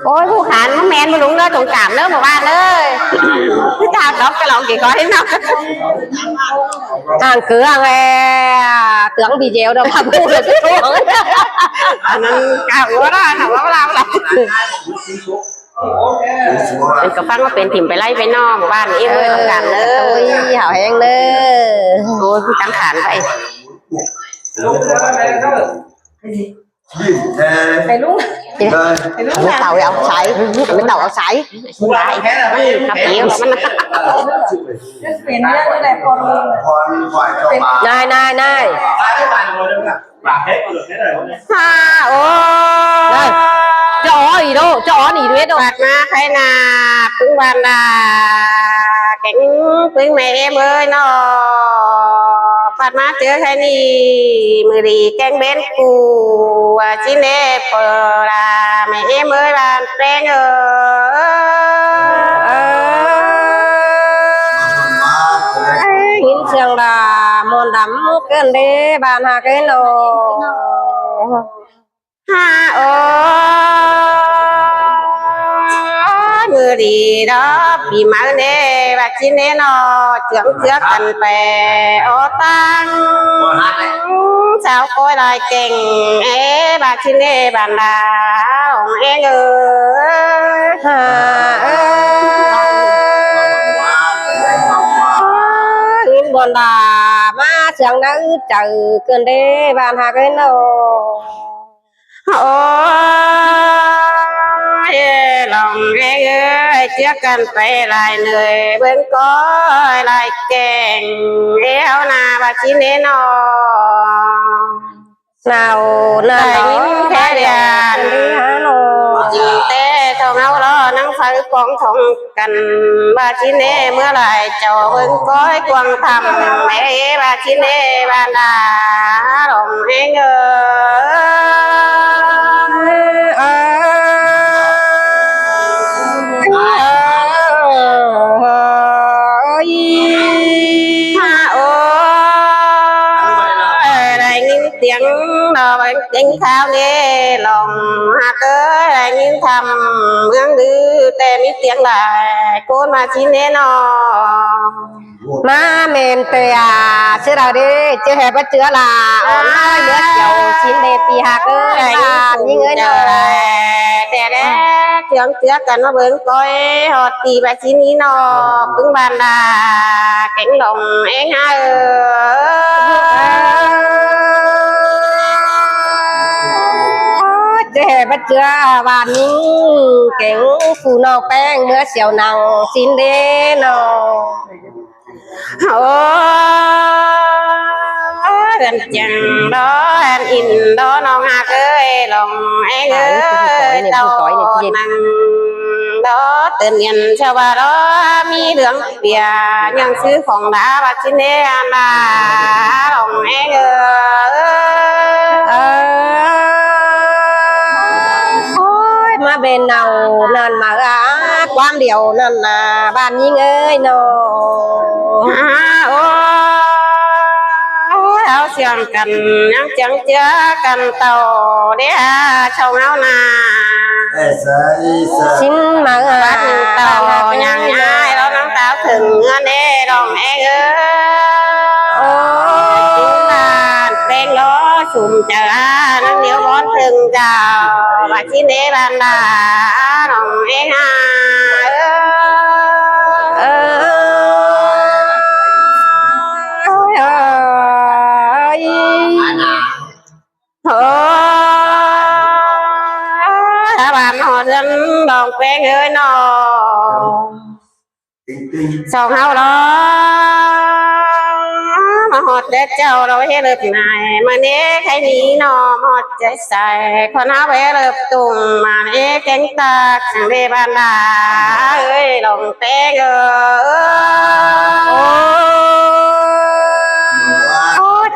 โอ้ยผู้ขานมันแมนมาลุงเด้อตรงกลางเด้อหมู่บ้านเลยพี่ชาวดอกจะลองกี่ก้อยเนาะhàng cửa tưởng bị dèo đâu mà bu được cái thuốc anh cao quá đó thằng quá lao lạiเป็นกระฟังก็เป็นถิ่มไปไล่ไปนอกหมู่บ้านเอ้ยเลยต้องการเลยหาวแห้งเลยโอ้ยพี่ตั้งฐานไปไปลุงไม่เต่าเอาใช้ไม่เต่าเอาใช้ได้ไม่ขับเกี่ยวมันเป็นเรื่องอะไรพอนายฮ่าโอ้จะอ๋ออีโดจะอ๋อหนีด้วยดอกมาใครนาปึ้งบานดาแข็งปึ้งแม่เมื่อยนอปัดมาเจอใครนี่มือดีแกงเบนกูชิเน่เปล่าแม่เมื่อยบานแปลงยินเสียงดามอนดำเกินเด้บานหาเกินโอฮ่าโอ้มือดีดอกปีมาเน่บัดชิเน่นอเจือกันไปโอตังสาวโกยลายเก่งเอ๊บัดชิเน่บันดาของเองฮ่าบนดามาเสียงนั้นเจอเกินเด้บานหาเกินโอโอ้ยลองเอ้ยเชื่อกันไปลายเหนื่อยเบิ่งก้อยลายแกงเอวนาบาชิเนนอหนาวหนาวแค่เดียนจริงแต่ทองเอาล้อนั่งไฟกองทองกันบาชิเนเมื่อไรเจ้าเบิ่งก้อยกวางทำแม่บาชิเนบานาลองเองtiếng đò tiếng khao nghe lòng hát ơi nhưng thầm mương đưa tên ít tiếng lại cô mà chỉ nên nó má mềm tê à chưa đâu đi chưa hề bắt chữa là ôm hai đứa chiều chín đẹp thì hạt ơi những người nào tè đấy tiếng trước cần nó bướng coi họ tì bà chín ý nó cứng bàn là cánh lòng em hai để bắt chữa bàn những cảnh phù nọ beng mưa chiều nắng xin đến nó gần chẳng đó anh in đó non hạt ơi lòng em ơi tao nắng đó tự nhiên cho bà đó mi đường bìa nhân sứ phòng đá bà chín đế an là lòng em ơi mà bên nào nàn mà quan điều nàn là bàn như ơi nó áo xiềng cần nhang trắng chứa cần tàu để trồng áo nà xin mà bắt tàu nhang nhai đó nắng táo thường ngân đê đồng e ôi là tên đó sùm chờ nắng điếu bón thường chào và chín đế bàn đà đồng e ha bạn họ dân đồng quen ơi nó sau hao đó mà họ để châu đâu hết được này mà nếu thấy ní nó họ chạy xài con áo bé được tùng mà nếu cánh ta chẳng đi bàn đá ơi lòng té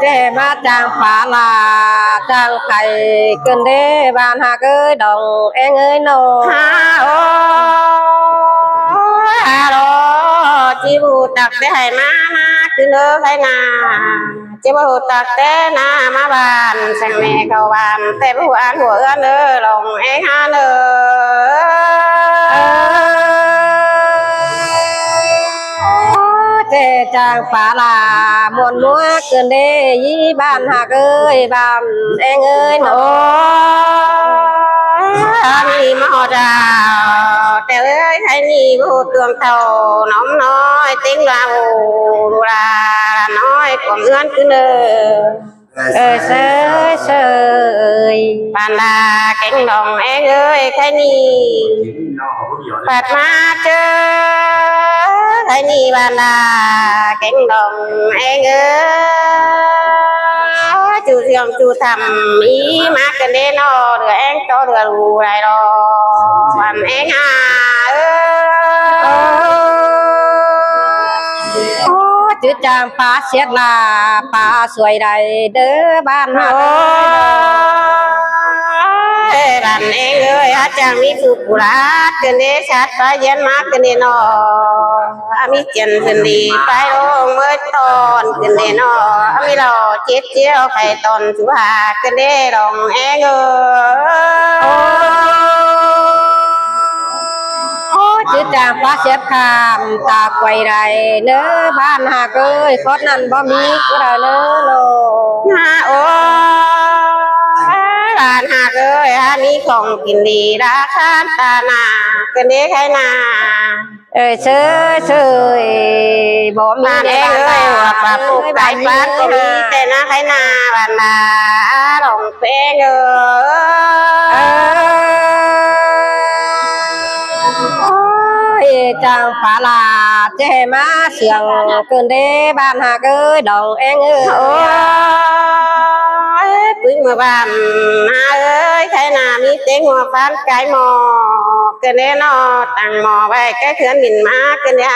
để mà chàng phá là chàng thầy cần đế bàn hạ ơi đồng em ơi nô ha ô ha đó chi bù đặc để hay má คือเนื้อใครนาเจ้าหูตักแต่นามาบานสังแม่เขาบานแต่ผู้อ่านหัวเอื้อนเนื้อลงเองหาเนื้เจจางป่าลามวนมัวเกินเดยี่บ้านหักเอ้ยบ้านเองเอ้ย โอ้มีมาหอดาวแต่เอ้ยใครนี่ผู้เตืองเท่าน้องน้อยติ้งลาบูลาน้อยของเอื้อนคือเนื้อเสยเสย ปานดาเก่งดองเอ้ยใครนี่ปัดมาเจอใครนี่ปานดาเก่งดองเอ้ยจูเทียมจูทำอีมากกันเด้นอเรือเอ็งโตเรือรูไรรอวันเอ็งจืดจางป่าเสียดลาป่าสวยใดเด้อบ้านหักบ้านเอ็งเอ้ยอาจารย์มีสุกุระกันเด้ชัดไปเย็นมากกันเด้นอมีเจนกันดีไปลงเมื่อตอนกันเด้นอมีเราเจ็ดเจียวไปตอนสุภากันเด้ลงเอ็งจืดจางป่าเสียบคามตาไกวใดเด้อบ้านหักเอ้ยคดนั้นบ่มีก็ได้เด้อโลโอ้ร้านหักเอ้ยมีของกินดีราคาตาหนากันเด้ใครนาเชยเชยบ่มี เองเอ้ยว่าปลาปุกไก่ปลาก็มีแต่นะใครนาบ้านนาหลงเป้งจางป่าลาเจมาเสียงเกินเด้บ้านหักเอ้ยดองเองโอ้ยพึ่งมาบ้านนาเอ้ยใครนามีเต็งหัวฟันไก่หมอกันเด้นอตั้งหมอไว้แค่เขื่อนบินมากันเด้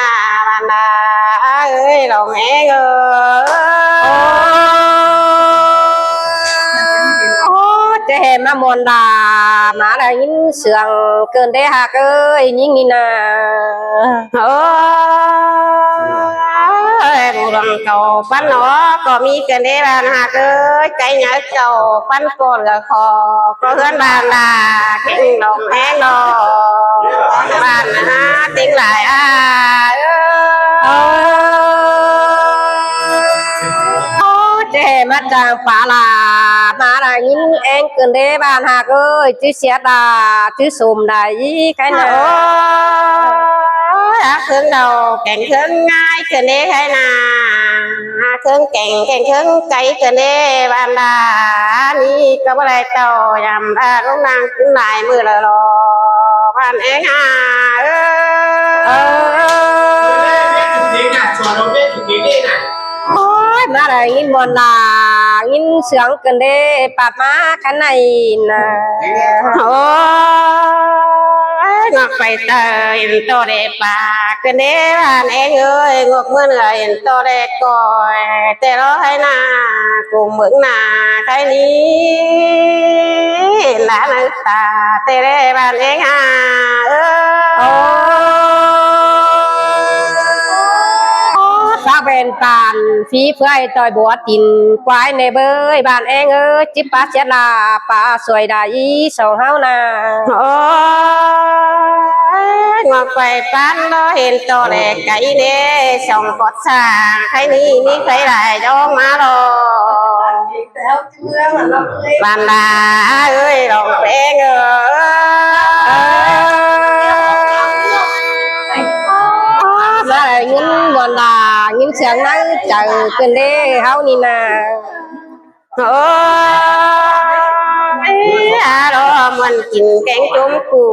บ้านนาเอ้ยหลงเองเจมามนดามาได้ยินเสียงเกินได้หักเอ้ยยิ่งนี่นาโอ้ยบุรังเก่าปั้นหนอก็มีกันได้บ้านหักเอ้ยไก่เหนียวเก่าปั้นก้นกับคอก็เพื่อนบ้านลาเก่งลงแห้งนอบ้านนะติ้งหลายเจมาจางป่าลามาได้ยินเองเกินได้บ้านหักเอ้ยจื้อเสียดาจื้อสมได้ใครนะเครื่องđầu cảnhเครื่องง่ายเกินได้ใครนาเครื่องเก่งเครื่องไก่เกินได้บ้านดานี่ก็ไม่ได้โตยำลูกนางขึ้นหลายมือละรอบ้านเองโอ้ยมาได้ยินบนลายินเสียงเกินได้ปาดมาขันในนะโอ้งอกไปเตยโตเดปากกันเด้บ้านเองเอ้ยงอกเมื่อเหนื่อยโตเดก่อยแต่รอให้นากูเหมืองนาใครนี้หลานตาแต่เด้บ้านเองสาวเป็นปานฝีเพื่อต่อยบัวตินควายในเบยบ้านเองเอ้ยจิปปาเสียลาป่าสวยได้สองเฮานางอกไปปั้นเราเห็นโตเด็กไก่เด้ส่องกอดสางใครนี่มีใครหลายดองมาหรอบ้านดาเอ้ยลองเพลงมาได้ยินบนดายินเสียงนั้นเจอเกินเด้เฮานี่นาโอ้รอมันกินแกงจุ้มกู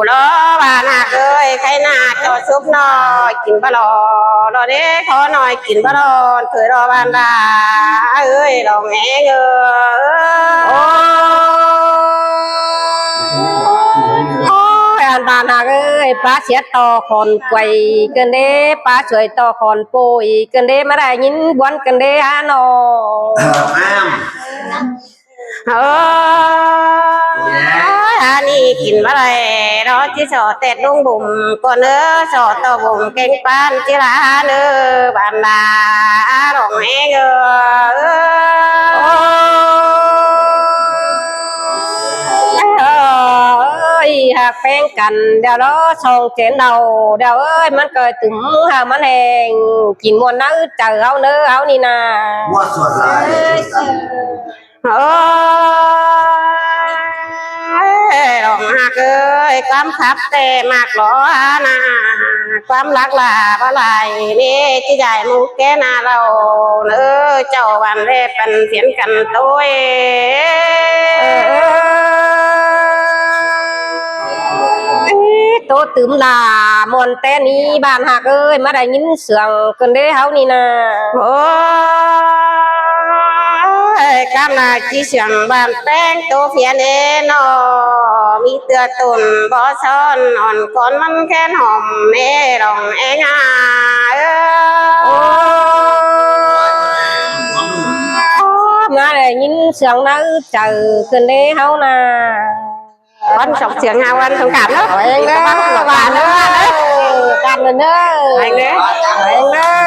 รอบ้านหักเอ้ยใครนาจอซุปน้อยกินปลารอเด้ขอหน่อยกินปลาเคยรอบ้านดาเอ้ยลองแงบ้านหักเอ้ยป้าเสียต่อคนไกวเกินเด้ป้าช่วยต่อคนป่วยเกินเด้มาได้ยินบวนเกินเด้ฮานอ นี่กินมาเลยรอจิสอเต็ดลุงบุ่มก็เนื้อสอตอบุ่มเก่งปานจิราเนื้อบานดาหลงเองหากแป้งกันเดี๋ยวเราส่งเจนđầuเดี๋ยวเอ้ยมันเกิดตุ่มหามันแหงกินมวนน้าเจอเอาเนื้อเอานี่นา ว่าส่วนลาย หลงหักความขับแต่มากหรอนาความรักลาบ่ไหลนี่ที่ใหญ่มุกแกนาเราเนื้อเจ้าวันเรปันเสียนกันตัวโตตื่มลามวนแต่นี้บ้านหักเอ้ยมาได้ยินเสียงกันเด้เฮานี่นา โอ้กำลังจีเสียงบานแป้งตัวเพียนนอมีเตือตุนบ่ซ้อนอ่อนก่อนมันแค่หอมเน่รองเองมาได้ยินเสียงน้าเจอกันเด้เฮานา con sọc trường hào ăn thông cảm đó anh đó bạn đó cam lên đó anh đấy anh đó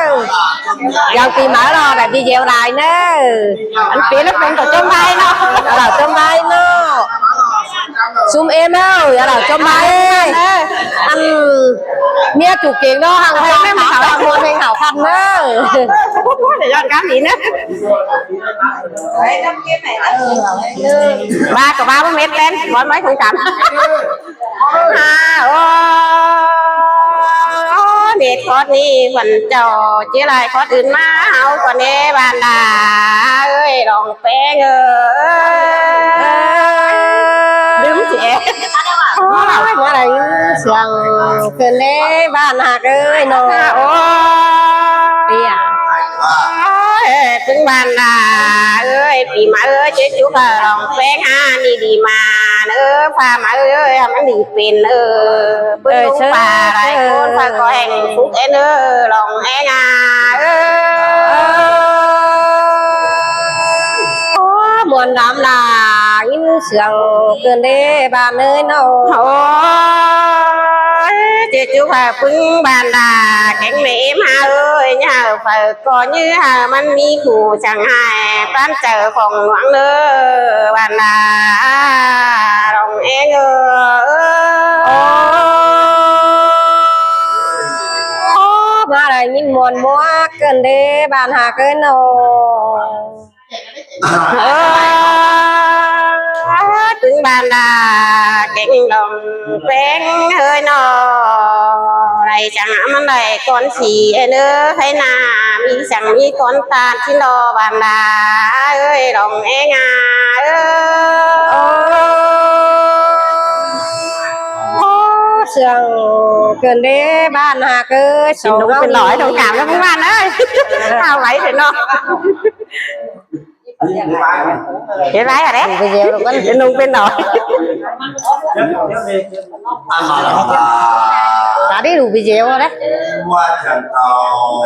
giờ thì mở lo là đi dèo lại nữa anh phía nó không có trong vai nó là trong vai nó xung em ơi là trong vai anh nghe chủ kiện đó hàng mấy mấy hảo mua mấy hảo khăn đó để cho cám gì nữa ba có 30 mét lên mỗi mấy thông cảmเด็กคอดนี่วันเจ้าเจ้าไรคอดอื่นมาเอากว่านี้บ้านดาเอ้ยลองแป้งดึงเสียมาได้เสียงคืนนี้บ้านหักเอ้ยน้องโอ้เปียถึงบ้านดาเอ้ยปีมาเอ้ยเจ๊จุ๊กลองแป้งนี่ดีมาพามาเอ้ยมันดีเป็นเปิ้ลปลาไรคนพาก็แห้งฟุกลองแห้งมวนดำลายินเสียงเกินเด้บ้านเอ้ยน้องโอ้เจ๊จุ๊กพึ่งบ้านดาแข็งเหม็มเอ้ยเนี่ยphải có nhưมันมีขู่ช่างให้บ้านเจอของหลวงบ้านดาลองเองมาได้ยินมวนมัวเกินเด้บ้านหาเกินโนถึงบ้านดาเก่งดองแป้งเฮ้ยนอไรจังมันได้ก้อนสีเนื้อให้นามีสั่งมีก้อนตาที่นอบ้านดาเอ้ยดองเองเสียงเกินเด้บ้านหาเกินชิมเป็นหลอยthông cảm cho các bạn ơi sao vậy thì nó cái lái rồi đấy cái nung bên nồi đã đi đủ video rồi đấy qua trận tàu